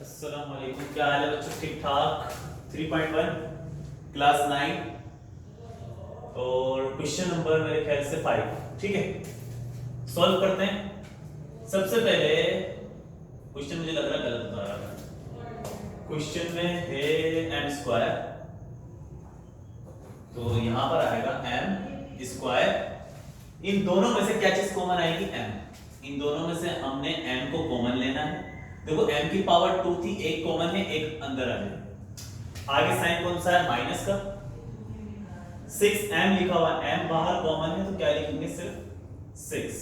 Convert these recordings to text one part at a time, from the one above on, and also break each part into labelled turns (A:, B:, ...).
A: अस्सलाम वालेकुम, क्या हाल है बच्चों? ठीक ठाक। 3.1 क्लास 9 और क्वेश्चन नंबर मेरे ख्याल से 5। ठीक है, सॉल्व करते हैं। सबसे पहले क्वेश्चन मुझे लग रहा है गलत बता रहा था। क्वेश्चन में है एम स्क्वायर, तो यहां पर आएगा एम स्क्वायर। इन दोनों में से क्या चीज कॉमन आएगी? एम। इन दोनों में से हमने एम को कॉमन लेना है। देखो m की पावर 2 थी, एक कॉमन है, एक अंदर आ जाए। आगे साइन कौन सा है? माइनस का। 6m लिखा हुआ, m बाहर कॉमन है तो क्या लिखेंगे? सिर्फ 6।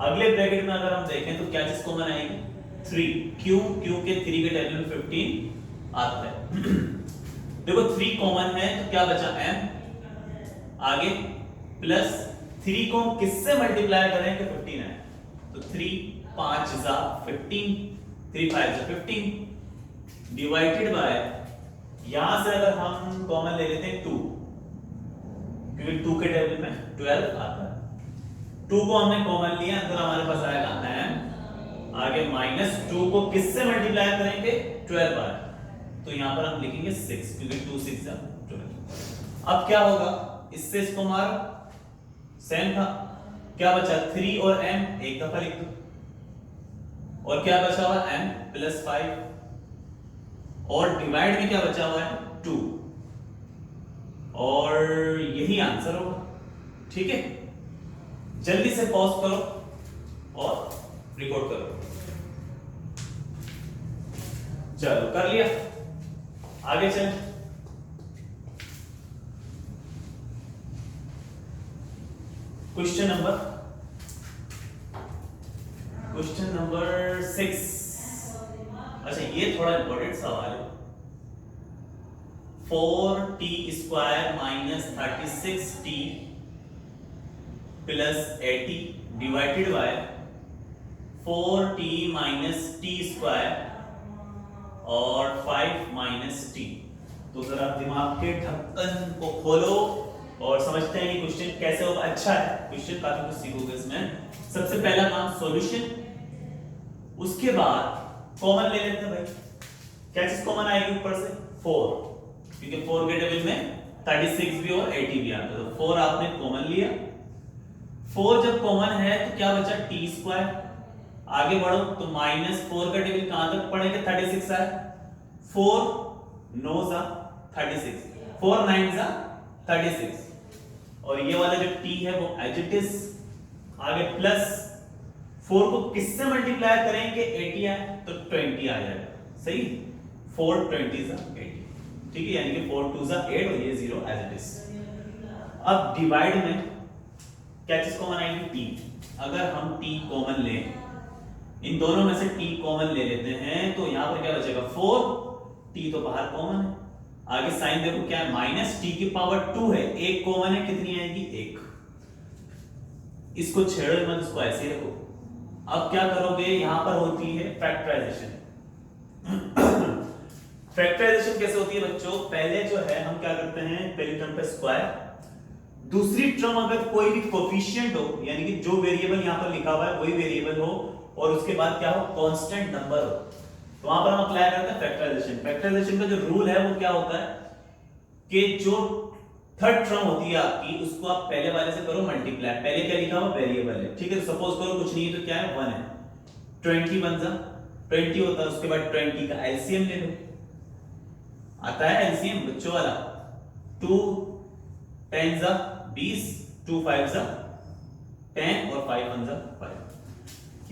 A: अगले ब्रैकेट में अगर हम देखें तो क्या चीज कॉमन आएगी? 3। क्यों? क्योंकि 3 के टेबल में 15 आता है। देखो 3 कॉमन है तो क्या बचा? m। आगे प्लस 3 को किससे मल्टीप्लाई करें कि 15 आए? तो 3 5 जा 15, 3 5 जा 15 डिवाइडेड बाय, यहां से अगर हम कॉमन ले लेते हैं 2, क्योंकि 2 के टेबल में 12 आता है। 2 को हमने कॉमन लिया, अंदर हमारे पास आएगा m। आगे माइनस 2 को किससे मल्टीप्लाई करेंगे? 12 बार, तो यहां पर हम लिखेंगे 6, क्योंकि 2 6 जा 12। अब क्या होगा? इससे इसको मारो, सेम था। क्या बचा? 3 और m एक दफा लिख दो, और क्या बचा हुआ? m प्लस 5, और डिवाइड में क्या बचा हुआ है? 2, और यही आंसर होगा। ठीक है, जल्दी से पॉज करो और रिकॉर्ड करो। चलो कर लिया, आगे चलें। Question number 6। अच्छा, ये थोड़ा इंपॉर्टेंट सवाल है। 4t square minus 36t plus 80 divided by 4t minus T square और 5 माइनस टी। तो जरा दिमाग के ढक्कन को खोलो और समझते हैं ये क्वेश्चन कैसे होगा। अच्छा है क्वेश्चन, काफी कुछ सीखोगे इसमें। सबसे पहला काम सॉल्यूशन, उसके बाद कॉमन ले लेते हैं भाई। क्या चीज कॉमन आएगी ऊपर से? 4, क्योंकि 4 के टेबल में 36 भी और 80 भी आता है, तो 4 आपने कॉमन लिया। 4 जब कॉमन है तो क्या बचा? T square. आगे बढ़ो तो माइनस 4 का टेबल कहां तक पढ़ेंगे? 36 आए, 4 9 जा 36, 4 9 जा 36, और ये वाला जो t है वो एज इट इज। आगे प्लस 4 को किससे मल्टीप्लाई करेंगे? 80 आए तो 20 आ जाएगा। सही, 4 20 जा 80। ठीक है, यानी कि 4 2 जा 8 और ये 0 एज इट इज। अब डिवाइड में क्या चीज कॉमन आएगी? t। अगर हम t कॉमन लें, इन दोनों में से t कॉमन ले लेते हैं, तो यहां पर क्या बचेगा? 4, t तो बाहर कॉमन है। आगे साइन देखो क्या है? माइनस t की पावर 2 है, एक कॉमन है, कितनी आएगी? 1। इसको छेड़ो मत, इसको ऐसे ही रखो। अब क्या करोगे? यहां पर होती है फैक्टराइजेशन। फैक्टराइजेशन कैसे होती है बच्चों? पहले जो है हम क्या करते हैं? पहली टर्म पे स्क्वायर, दूसरी टर्म अगर कोई भी कोफिशिएंट हो, यानी कि जो वेरिएबल यहां पर लिखा हुआ है वही वेरिएबल हो, और उसके बाद क्या हो? कांस्टेंट नंबर हो, तो वहां पर हम अप्लाई करते हैं फैक्टराइजेशन। फैक्टराइजेशन का जो रूल है वो क्या होता है कि जो थर्ड टर्म होती है आपकी, उसको आप पहले वाले से करो मल्टीप्लाई। पहले क्या लिखा हुआ? वेरिएबल है। ठीक है, तो सपोज करो कुछ नहीं है तो क्या है? 1 है, 20 बन जा 20 होता है। उसके बाद 20 का एलसीएम ले लो, आता है एलसीएम बच्चों वाला। 2 10 जा 20, 2 5 जा 10 और 5 1 जा 5।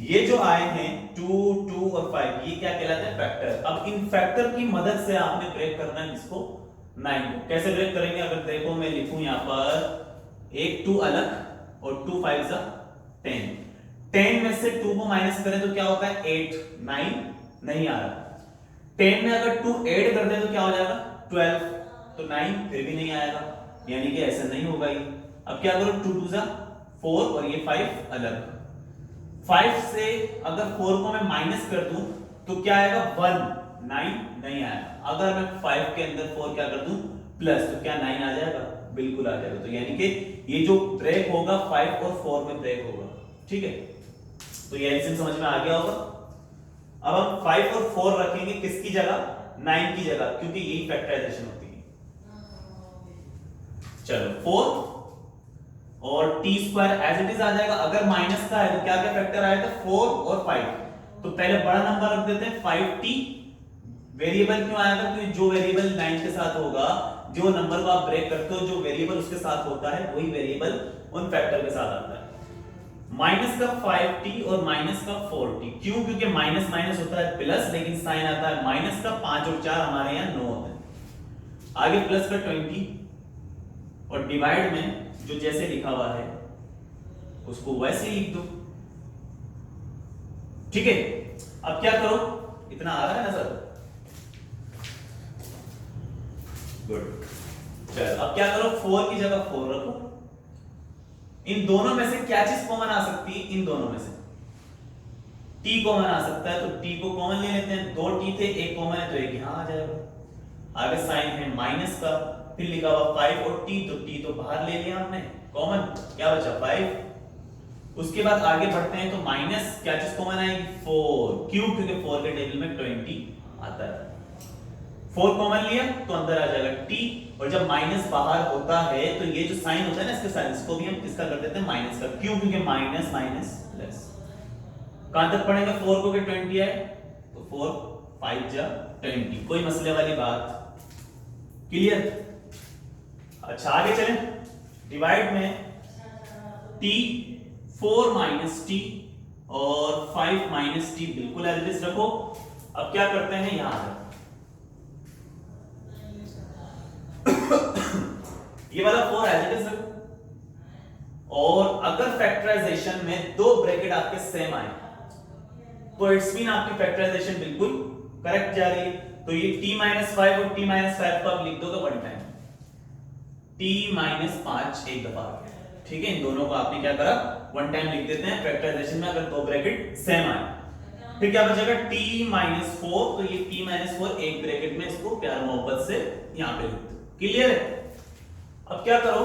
A: ये जो आए हैं 2 2 और 5, ये क्या कहलाते हैं? फैक्टर। अब इन फैक्टर की मदद से आपने ब्रेक करना है इसको 9 को। कैसे ब्रेक करेंगे? अगर देखो मैं लिखूं यहां पर एक 2 अलग और 2 5 जा 10। 10 में से 2 को माइनस करें तो क्या होता है? 8, 9 नहीं आ रहा। 10 में अगर 2 ऐड कर दें तो क्या हो जाएगा? 12, तो 9 फिर भी नहीं आएगा, यानी कि ऐसा नहीं होगा ये। अब क्या करो? 2 2 जा 4 और ये 5 अलग। 5 से अगर 4 को मैं माइनस कर दूं तो क्या आएगा? 1, 9 नहीं आएगा। अगर मैं 5 के अंदर 4 क्या कर दूं? प्लस, तो क्या 9 आ जाएगा? बिल्कुल आ जाएगा। तो यानी कि ये जो ब्रेक होगा 5 और 4 में ब्रेक होगा। ठीक है, तो ये एलसीएम समझ में आ गया होगा। अब हम 5 और 4 रखेंगे किसकी जगह, 9 की जगह, क्योंकि यही फैक्टराइजेशन होती है। चलो 4 और T square as it is आ जाएगा। अगर माइनस का है तो क्या क्या फैक्टर आएगा, 4 और 5। तो पहले बड़ा नंबर रख देते हैं 5t। वेरिएबल क्यों आएगा, क्योंकि जो वेरिएबल 9 के साथ होगा, जो नंबर को आप ब्रेक करते हो, जो वेरिएबल उसके साथ होता है, वही वेरिएबल उन फैक्टर के साथ आता है। माइनस का 5t और माइनस का 4t, क्यों, क्योंकि माइनस माइनस होता है प्लस, लेकिन साइन आता है माइनस का। 5 और 4 हमारे यहां 9 होते हैं। आगे प्लस का 20 और डिवाइड में जो जैसे लिखा हुआ है उसको वैसे लिख दो। ठीक है, अब क्या करो, इतना आ रहा है ना सर, गुड। चलो अब क्या करो, 4 की जगह 4 रखो। इन दोनों में से क्या चीज कॉमन आ सकती है, इन दोनों में से t कॉमन आ सकता है, तो t को कॉमन ले लेते हैं। 2t थे, एक कॉमन है तो एक यहां आ जाएगा। आगे साइन है माइनस का, फिर लिखा हुआ 5 और t, तो t तो बाहर ले लिया हमने कॉमन, क्या बचा 5। उसके बाद आगे बढ़ते हैं तो माइनस क्या चीज कॉमन आएगी, 4, क्यों, क्योंकि 4 के टेबल में 20 आता है। 4 कॉमन लिया तो अंदर आ जाएगा t, और जब माइनस बाहर होता है तो ये जो साइन होता है ना इसके साथ, इसको भी हम किसका कर देते हैं, माइनस का, क्यों, क्योंकि माइनस माइनस प्लस। कहां तक पढ़ेंगे, 4 को के 20 है तो 4 5 जा 20, कोई मसले वाली बात, क्लियर। अच्छा आगे चलें, डिवाइड में t 4 माइनस t और 5 माइनस t बिल्कुल एज इट इज रखो। अब क्या करते हैं, यहां आ ये वाला 4 एज इट इज रखो। और अगर फैक्टराइजेशन में दो ब्रैकेट आपके सेम आए तो इट्स मीन आपकी फैक्टराइजेशन बिल्कुल करेक्ट जा रही है। तो ये t-5 और t-5 को आप लिख दोगे वन टाइम, t-5 एक दफा। ठीक है, इन दोनों को आपने क्या करा, वन टाइम लिख देते हैं फैक्टराइजेशन में, अगर दो ब्रैकेट सेम आए। फिर क्या बचेगा, t-4, तो ये t-4 एक ब्रैकेट में, इसको प्यार मोहब्बत से यहां पे लिख दो। क्लियर है। अब क्या करो,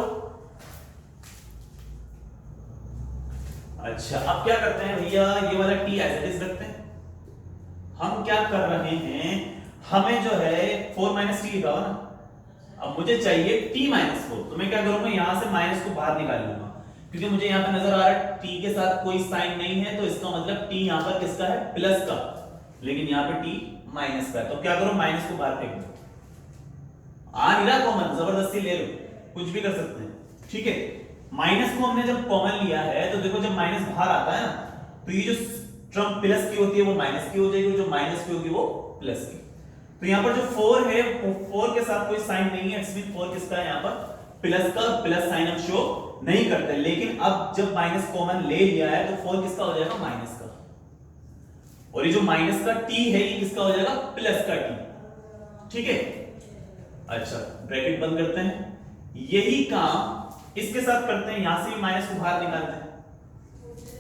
A: अच्छा अब क्या करते हैं भैया, ये वाला t एज इट इज रखते हैं। हम क्या कर रहे हैं, हमें जो है 4 t लिखा हुआ ना, अब मुझे चाहिए t-4, तो मैं क्या करूंगा, यहां से माइनस को बाहर निकाल लूंगा, क्योंकि मुझे यहां पे नजर आ रहा है t के साथ कोई साइन नहीं है, तो इसका मतलब t यहां पर किसका है, प्लस का, लेकिन यहां पे t माइनस का है। तो क्या करो, माइनस को बाहर फेंक दो। आ नहीं रहा कॉमन, जबरदस्ती ले लो, कुछ भी कर सकते हैं। ठीक है, माइनस को हमने जब कॉमन लिया है तो देखो जब माइनस बाहर आता है ना, तो ये जो टर्म प्लस की होती है वो माइनस की हो जाएगी, जो माइनस की होगी वो प्लस की। तो यहां पर जो 4 है, 4 के साथ कोई साइन नहीं है, इसमें 4 किसका है, यहां पर प्लस का, प्लस साइन हम शो नहीं करते। लेकिन अब जब माइनस कॉमन ले लिया है तो 4 किसका हो जाएगा, माइनस का, और ये जो माइनस का t है ये किसका हो जाएगा, प्लस का t। ठीक है, अच्छा ब्रैकेट बंद करते हैं। यही काम इसके साथ करते हैं, यहां से भी माइनस को बाहर निकालते हैं।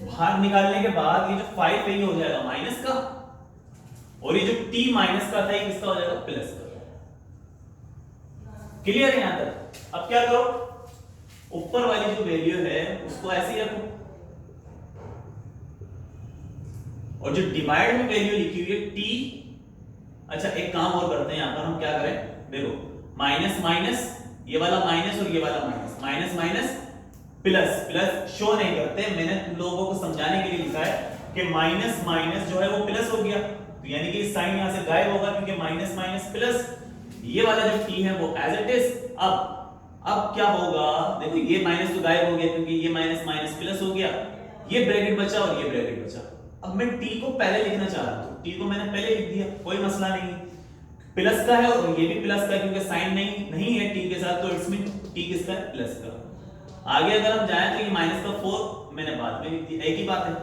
A: बाहर निकालने के बाद ये जो 5 है ये हो जाएगा माइनस का, और ये जो t माइनस का था ये किसका हो जाएगा, प्लस का। क्लियर है यहां तक। अब क्या करो, ऊपर वाली जो वैल्यू है उसको ऐसे ही रखो, और जो डिवाइड में वैल्यू लिखी हुई है t, अच्छा एक काम और करते हैं, यहां पर हम क्या करें, देखो माइनस माइनस, ये वाला माइनस और ये वाला minus, minus minus plus, plus show नहीं करते। मैंने तुम लोगों को समझाने के लिए लिखा है कि माइनस माइनस जो है वो प्लस हो गया, तो यानी कि साइन यहां से गायब होगा, क्योंकि माइनस माइनस प्लस। ये वाला जो t है वो एज इट इज। अब क्या होगा, देखो ये माइनस तो गायब हो गया, क्योंकि ये माइनस माइनस प्लस हो गया, ये ब्रैकेट बचा और ये ब्रैकेट बचा। अब मैं t को पहले लिखना चाह रहा हूं, t को मैंने पहले लिख दिया, कोई मसला नहीं, प्लस का है और ये भी प्लस का है, क्योंकि साइन नहीं है t के साथ, तो इट्स मीन t किसका है, प्लस का। आगे अगर हम जाएं तो ये माइनस का 4 मैंने बाद में लिख दिया, एक ही बात है।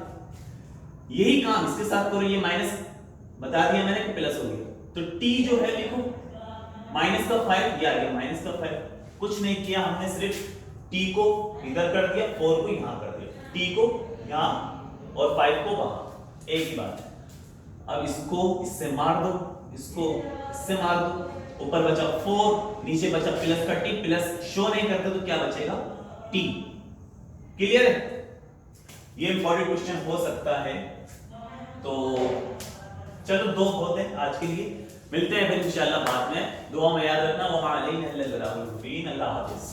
A: यही काम इसके साथ करो, ये माइनस बता दिया मैंने कि प्लस हो गया, तो t जो है लिखो माइनस का 5, ये आ गया माइनस का 5। कुछ नहीं किया हमने, सिर्फ t को इधर कर दिया, 4 को यहां कर दिया, t को यहां और 5 को वहां, एक ही बात है। अब इसको इससे मार दो, इसको इससे मार दो, ऊपर बचा 4, नीचे बचा प्लस का t, प्लस शो नहीं करते तो क्या बचेगा, t। क्लियर है। ये इंपॉर्टेंट क्वेश्चन हो सकता है, तो चलो दो बहुत है आज के लिए, मिलते हैं फिर इंशाल्लाह बाद में। दुआ में याद रखना, वमा अलैना इल्ला अल बलागुल मुबीन। अल्लाह हाफिज।